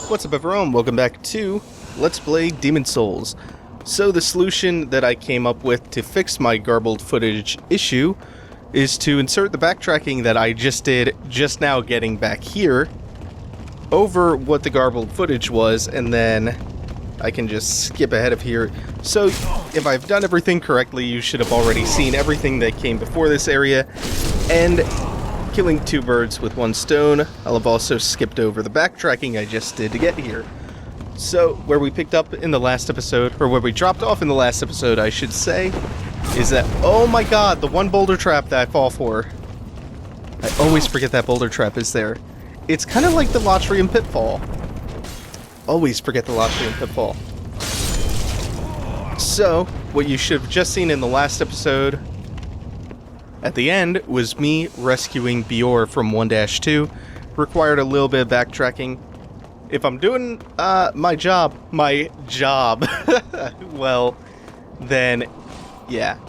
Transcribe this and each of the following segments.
What's up everyone, welcome back to Let's Play Demon Souls. So the solution that I came up with to fix my garbled footage issue is to insert the backtracking that I just did just now getting back here over what the garbled footage was, and then I can just skip ahead of here. So if I've done everything correctly, you should have already seen everything that came before this area, and killing two birds with one stone, I'll have also skipped over the backtracking I just did to get here. So, where we picked up in the last episode, or where we dropped off in the last episode, I should say, is that, oh my god, the one boulder trap that I fall for. I always forget that boulder trap is there. It's kind of like the Latrium Pitfall. Always forget the Latrium Pitfall. So, what you should have just seen in the last episode at the end was me rescuing Bior from 1-2. Required a little bit of backtracking. If I'm doing my job, well, then, yeah.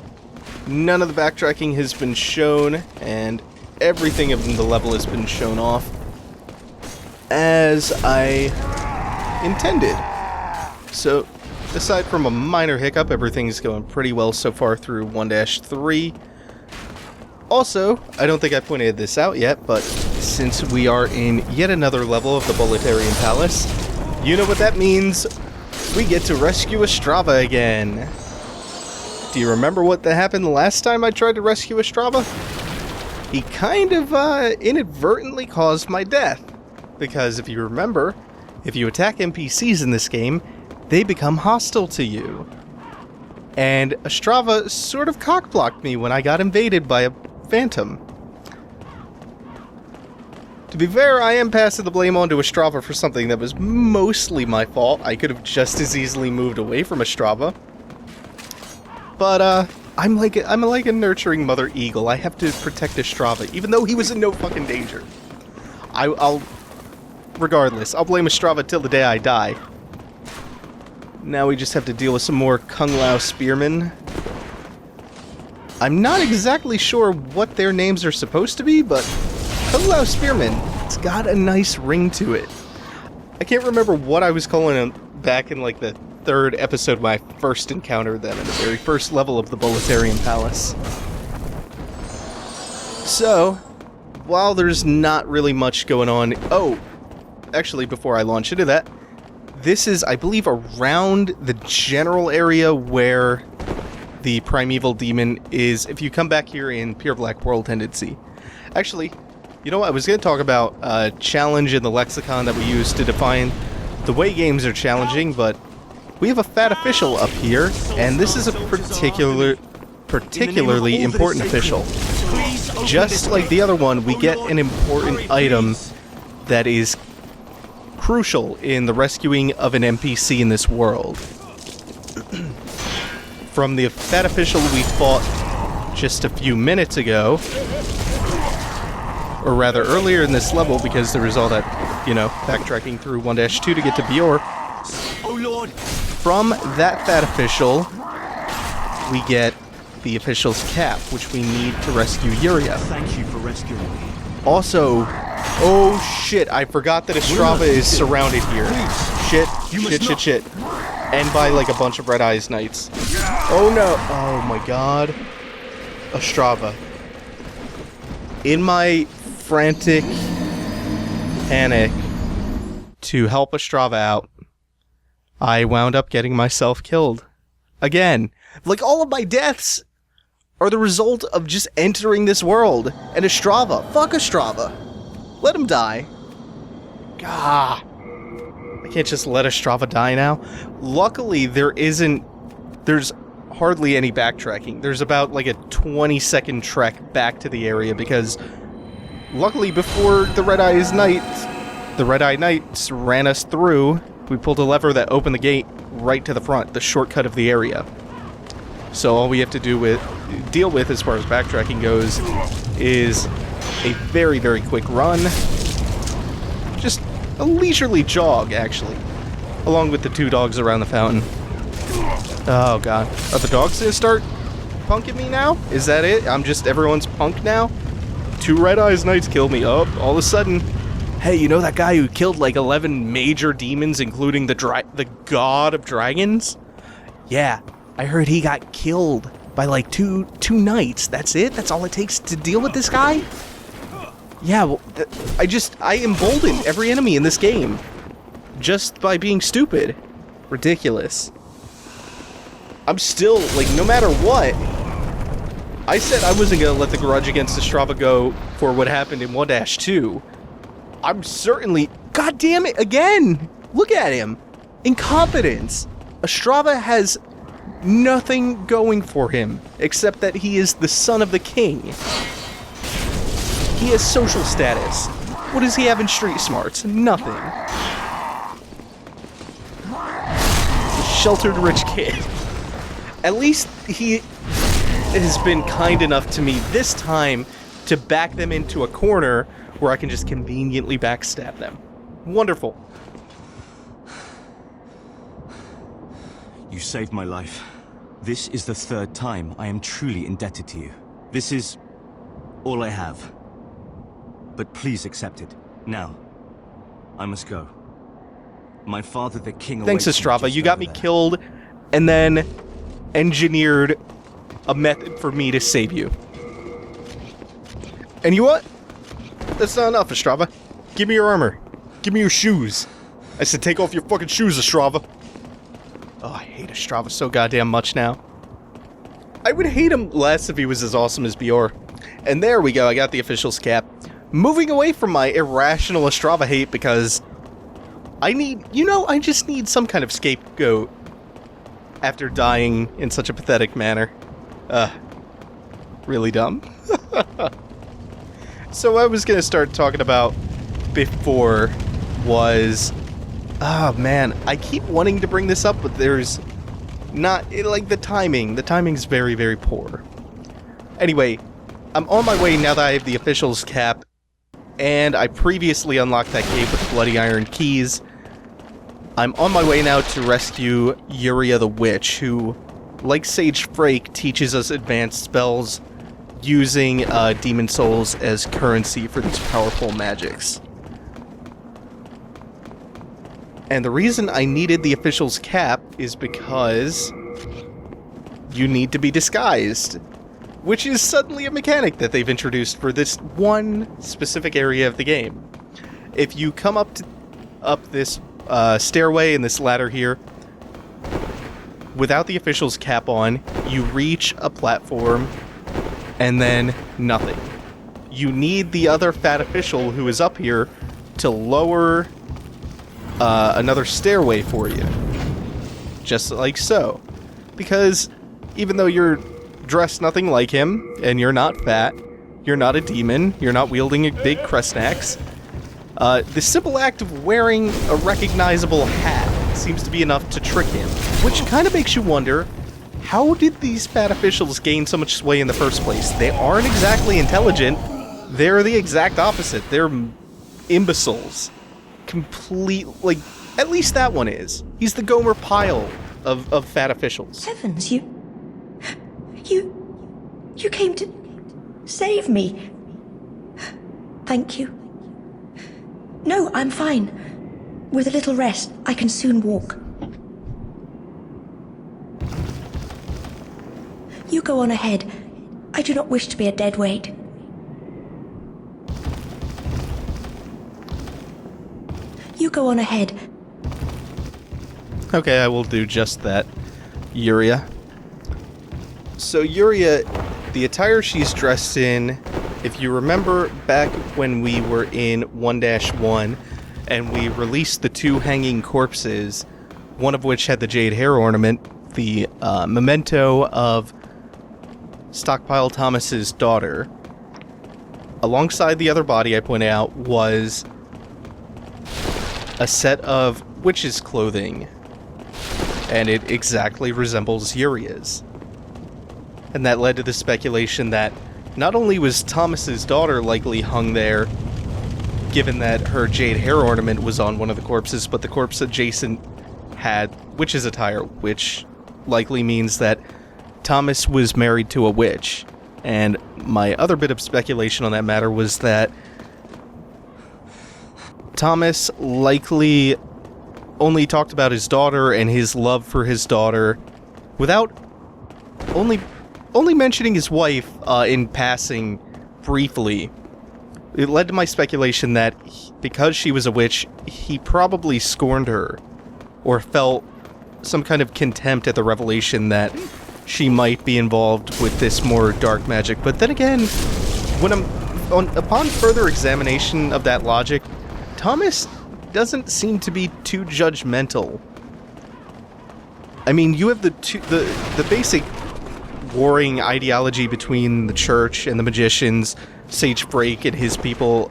None of the backtracking has been shown, and everything in the level has been shown off as I intended. So, aside from a minor hiccup, everything's going pretty well so far through 1-3. Also, I don't think I pointed this out yet, but since we are in yet another level of the Boletarian Palace, you know what that means. We get to rescue Ostrava again. Do you remember what happened the last time I tried to rescue Ostrava? He kind of inadvertently caused my death. Because if you remember, if you attack NPCs in this game, they become hostile to you. And Ostrava sort of cock-blocked me when I got invaded by a phantom. To be fair, I am passing the blame on to Ostrava for something that was mostly my fault. I could have just as easily moved away from Ostrava. But, I'm like a nurturing mother eagle. I have to protect Ostrava, even though he was in no fucking danger. Regardless, I'll blame Ostrava till the day I die. Now we just have to deal with some more Kung Lao spearmen. I'm not exactly sure what their names are supposed to be, but Kung Lao spearmen, it's got a nice ring to it. I can't remember what I was calling them back in like the third episode when I first encountered them in the very first level of the Boletarian Palace. So, while there's not really much going on... Oh, actually, before I launch into that, this is, I believe, around the general area where the primeval demon is, if you come back here in Pure Black World Tendency. Actually, you know what, I was going to talk about a challenge in the lexicon that we use to define the way games are challenging, but we have a fat official up here, and this is a particularly important official. Just like the other one, we get an important item that is crucial in the rescuing of an NPC in this world. From the fat official we fought just a few minutes ago, or rather earlier in this level, because there was all that, you know, backtracking through 1-2 to get to Bior. Oh Lord! From that fat official, we get the official's cap, which we need to rescue Yuria. Thank you for rescuing me. Also, oh shit, I forgot that Ostrava is surrounded here. Shit. And by like a bunch of Red Eyes Knights. Oh no, oh my god. Ostrava. In my frantic panic to help Ostrava out, I wound up getting myself killed. Again. Like, all of my deaths are the result of just entering this world. And Ostrava. Fuck Ostrava. Let him die. Gah. I can't just let Ostrava die now. Luckily, there's hardly any backtracking. There's about like a 20-second trek back to the area because luckily before the Red Eye Knights ran us through, we pulled a lever that opened the gate right to the front, the shortcut of the area. So all we have to deal with as far as backtracking goes is a very, very quick run. Just a leisurely jog, actually. Along with the two dogs around the fountain. Oh god. Are the dogs gonna start punking me now? Is that it? I'm just everyone's punk now? 2 Red Eyes Knights killed me. Oh, all of a sudden, Hey, you know that guy who killed like 11 major demons, including the god of dragons? Yeah, I heard he got killed by like two knights. That's it? That's all it takes to deal with this guy? Yeah, well, I emboldened every enemy in this game just by being stupid. Ridiculous. I'm still, like, no matter what, I said I wasn't gonna let the grudge against Ostrava go for what happened in 1-2. I'm certainly... God damn it, again! Look at him! Incompetence! Ostrava has nothing going for him, except that he is the son of the king. He has social status. What does he have in street smarts? Nothing. A sheltered rich kid. At least he has been kind enough to me this time to back them into a corner where I can just conveniently backstab them. Wonderful. You saved my life. This is the third time I am truly indebted to you. This is all I have. But please accept it. Now, I must go. My father, the king... Thanks, Ostrava. You got me killed and then engineered a method for me to save you. And you what? That's not enough, Ostrava. Give me your armor. Give me your shoes. I said take off your fucking shoes, Ostrava. Oh, I hate Ostrava so goddamn much now. I would hate him less if he was as awesome as Bjorn. And there we go, I got the official's cap. Moving away from my irrational Ostrava hate because I need, I just need some kind of scapegoat after dying in such a pathetic manner. Really dumb. So what I was gonna start talking about before was, oh man, I keep wanting to bring this up, but there's not, like, the timing's very, very poor. Anyway, I'm on my way now that I have the official's cap, and I previously unlocked that cave with the Bloody Iron Keys. I'm on my way now to rescue Yuria the Witch, who, like Sage Frake, teaches us advanced spells using demon souls as currency for these powerful magics. And the reason I needed the official's cap is because you need to be disguised, which is suddenly a mechanic that they've introduced for this one specific area of the game. If you come up this stairway and this ladder here, without the official's cap on, you reach a platform, and then nothing. You need the other fat official who is up here to lower another stairway for you. Just like so. Because even though you're dressed nothing like him, and you're not fat, you're not a demon, you're not wielding a big crest axe, the simple act of wearing a recognizable hat seems to be enough to trick him. Which kind of makes you wonder, how did these fat officials gain so much sway in the first place? They aren't exactly intelligent, they're the exact opposite. They're imbeciles. Like, at least that one is. He's the Gomer Pyle of fat officials. Heavens, you came to save me. Thank you. No, I'm fine. With a little rest, I can soon walk. You go on ahead. I do not wish to be a dead weight. You go on ahead. Okay, I will do just that, Yuria. So Yuria, the attire she's dressed in, if you remember back when we were in 1-1 and we released the 2 hanging corpses, one of which had the jade hair ornament, the memento of Stockpile Thomas's daughter, alongside the other body, I point out, was a set of witch's clothing, and it exactly resembles Yuria's. And that led to the speculation that not only was Thomas's daughter likely hung there, given that her jade hair ornament was on one of the corpses, but the corpse adjacent had witch's attire, which likely means that Thomas was married to a witch. And my other bit of speculation on that matter was that Thomas likely only talked about his daughter and his love for his daughter without only mentioning his wife in passing briefly. It led to my speculation that because she was a witch, he probably scorned her or felt some kind of contempt at the revelation that she might be involved with this more dark magic. But then again, upon further examination of that logic, Thomas doesn't seem to be too judgmental. I mean, you have the basic warring ideology between the church and the magicians, Sage Frake and his people,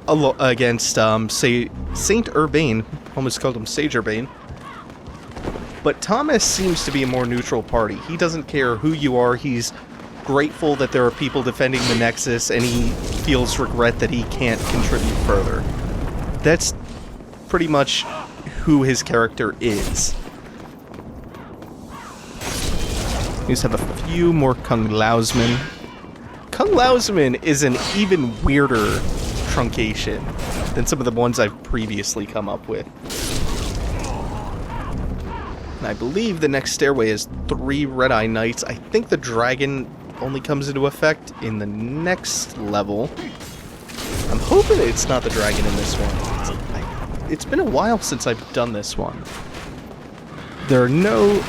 against Saint Urbane. Almost called him Sage Urbane. But Thomas seems to be a more neutral party. He doesn't care who you are. He's grateful that there are people defending the Nexus, and he feels regret that he can't contribute further. That's pretty much who his character is. We just have a few more Kung Laosmen. Kung Laosmen is an even weirder truncation than some of the ones I've previously come up with. And I believe the next stairway is 3 Red-Eye Knights. I think the dragon only comes into effect in the next level. I'm hoping it's not the dragon in this one. It's been a while since I've done this one. There are no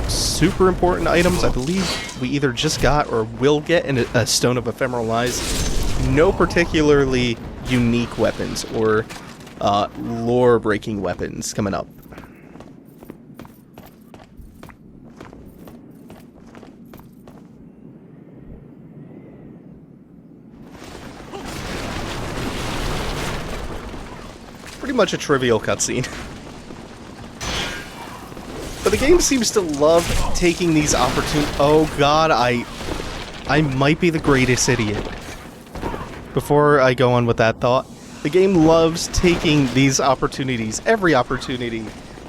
super important items. I believe we either just got or will get a Stone of Ephemeral Eyes. No particularly unique weapons or lore-breaking weapons coming up. Pretty much a trivial cutscene. But the game seems to love taking these opportunities. Oh god, I might be the greatest idiot. Before I go on with that thought, the game loves taking these opportunities, every opportunity,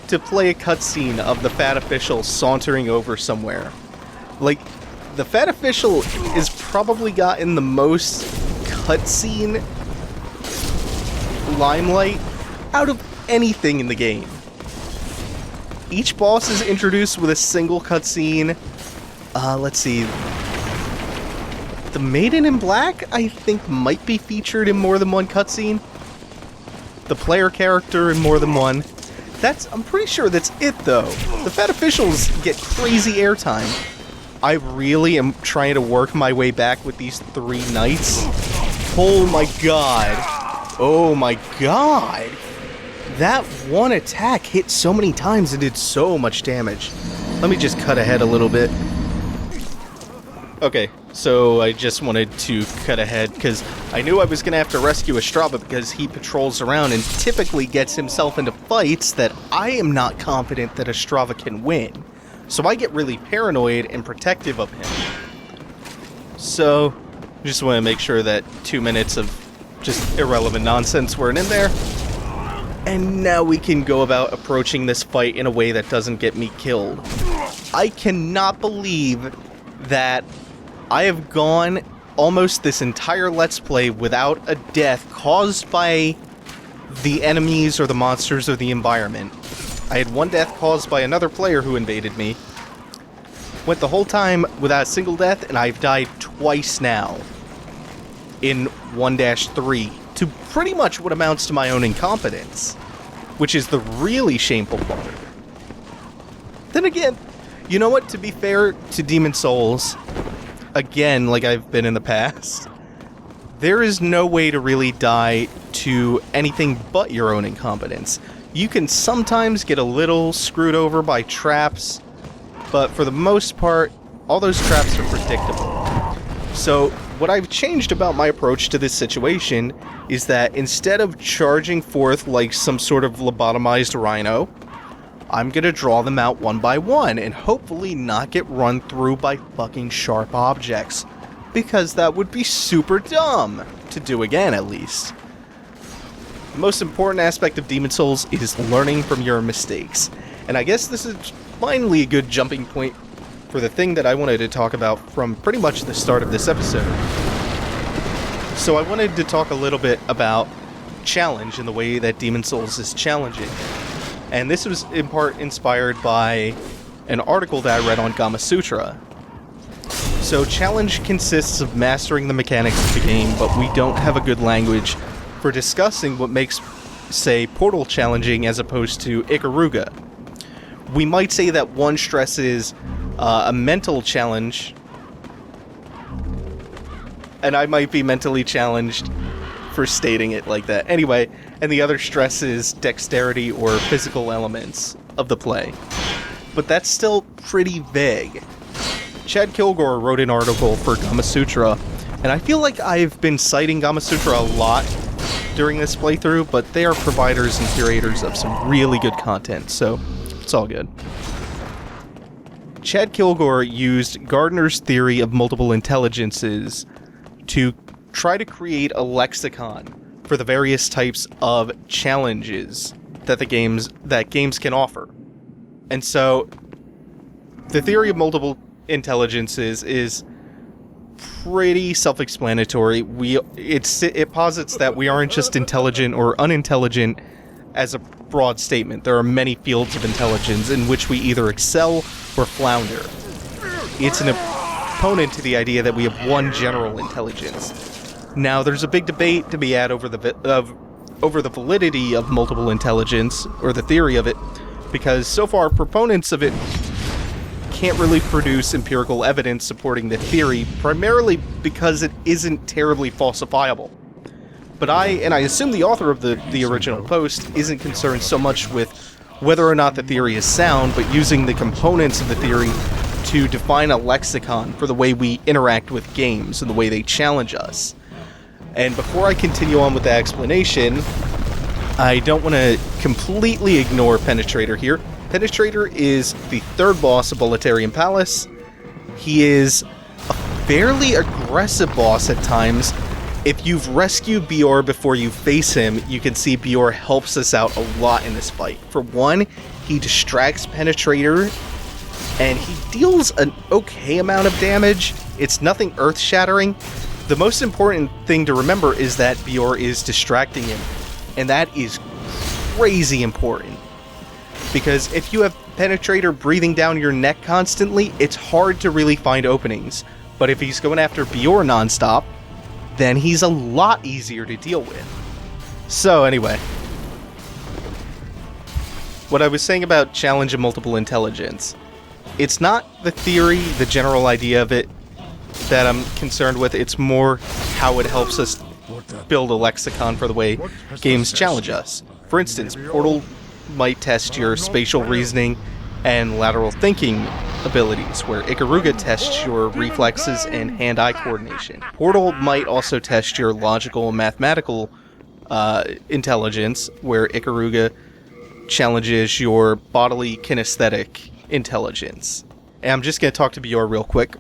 to play a cutscene of the Fat Official sauntering over somewhere. Like, the Fat Official is probably gotten the most cutscene limelight out of anything in the game. Each boss is introduced with a single cutscene. Let's see. The Maiden in Black, I think, might be featured in more than one cutscene. The player character in more than one. I'm pretty sure that's it, though. The Fat Officials get crazy airtime. I really am trying to work my way back with these 3 knights. Oh my god. Oh my god. That one attack hit so many times and did so much damage. Let me just cut ahead a little bit. Okay, so I just wanted to cut ahead because I knew I was going to have to rescue Ostrava because he patrols around and typically gets himself into fights that I am not confident that Ostrava can win. So I get really paranoid and protective of him. So, just want to make sure that 2 minutes of just irrelevant nonsense weren't in there. And now we can go about approaching this fight in a way that doesn't get me killed. I cannot believe that I have gone almost this entire Let's Play without a death caused by the enemies or the monsters or the environment. I had one death caused by another player who invaded me. Went the whole time without a single death, and I've died twice now in 1-3 to pretty much what amounts to my own incompetence, which is the really shameful part. Then again, you know what? To be fair to Demon Souls, again, like I've been in the past, there is no way to really die to anything but your own incompetence. You can sometimes get a little screwed over by traps, but for the most part, all those traps are predictable. So, what I've changed about my approach to this situation is that instead of charging forth like some sort of lobotomized rhino, I'm gonna draw them out one by one and hopefully not get run through by fucking sharp objects. Because that would be super dumb to do again, at least. The most important aspect of Demon Souls is learning from your mistakes. And I guess this is finally a good jumping point for the thing that I wanted to talk about from pretty much the start of this episode. So I wanted to talk a little bit about challenge in the way that Demon Souls is challenging. And this was in part inspired by an article that I read on Gamasutra. So challenge consists of mastering the mechanics of the game, but we don't have a good language for discussing what makes, say, Portal challenging as opposed to Ikaruga. We might say that one stresses a mental challenge, and I might be mentally challenged for stating it like that. Anyway, and the other stresses dexterity or physical elements of the play. But that's still pretty vague. Chad Kilgore wrote an article for Gamasutra, and I feel like I've been citing Gamasutra a lot during this playthrough, but they are providers and curators of some really good content, so it's all good. Chad Kilgore used Gardner's theory of multiple intelligences to try to create a lexicon for the various types of challenges that games can offer. And so the theory of multiple intelligences is pretty self-explanatory. It posits that we aren't just intelligent or unintelligent as a broad statement. There are many fields of intelligence in which we either excel or flounder. It's an opponent to the idea that we have one general intelligence. Now, there's a big debate to be had over the validity of multiple intelligence, or the theory of it, because so far proponents of it can't really produce empirical evidence supporting the theory, primarily because it isn't terribly falsifiable. But I assume the author of the original post isn't concerned so much with whether or not the theory is sound, but using the components of the theory to define a lexicon for the way we interact with games and the way they challenge us. And before I continue on with the explanation, I don't want to completely ignore Penetrator here. Penetrator is the third boss of Boletarian Palace. He is a fairly aggressive boss at times. If you've rescued Bior before you face him, you can see Bior helps us out a lot in this fight. For one, he distracts Penetrator, and he deals an okay amount of damage. It's nothing earth-shattering. The most important thing to remember is that Bior is distracting him, and that is crazy important. Because if you have Penetrator breathing down your neck constantly, it's hard to really find openings. But if he's going after Bior nonstop, then he's a lot easier to deal with. So anyway, what I was saying about challenge and multiple intelligence, it's not the theory, the general idea of it, that I'm concerned with. It's more how it helps us build a lexicon for the way games challenge us. For instance, Portal might test your spatial reasoning and lateral thinking abilities, where Ikaruga tests your reflexes and hand-eye coordination. Portal might also test your logical and mathematical intelligence, where Ikaruga challenges your bodily kinesthetic intelligence. And I'm just going to talk to Bior real quick.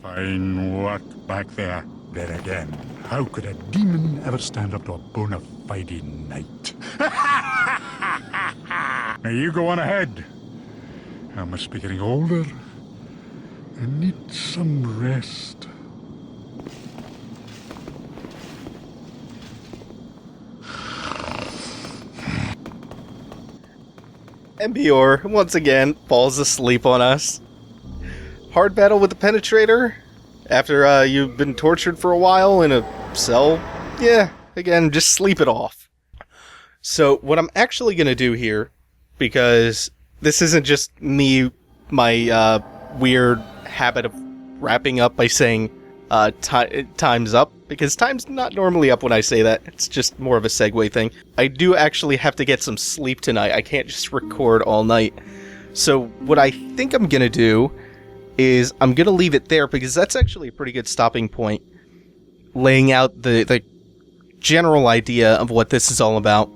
Fine work back there. Then again, how could a demon ever stand up to a bona fide knight? Now you go on ahead. I must be getting older and need some rest. And Bior, once again, falls asleep on us. Hard battle with the Penetrator? After you've been tortured for a while in a cell? Yeah, again, just sleep it off. So, what I'm actually going to do here, because this isn't just me, my weird habit of wrapping up by saying time's up, because time's not normally up when I say that. It's just more of a segue thing. I do actually have to get some sleep tonight. I can't just record all night. So what I think I'm going to do is I'm going to leave it there, because that's actually a pretty good stopping point, laying out the general idea of what this is all about.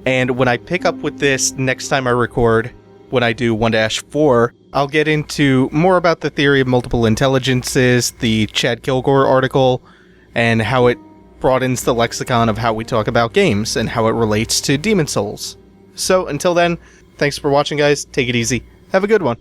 And when I pick up with this next time I record, when I do 1-4, I'll get into more about the theory of multiple intelligences, the Chad Kilgore article, and how it broadens the lexicon of how we talk about games and how it relates to Demon Souls. So until then, thanks for watching, guys. Take it easy. Have a good one.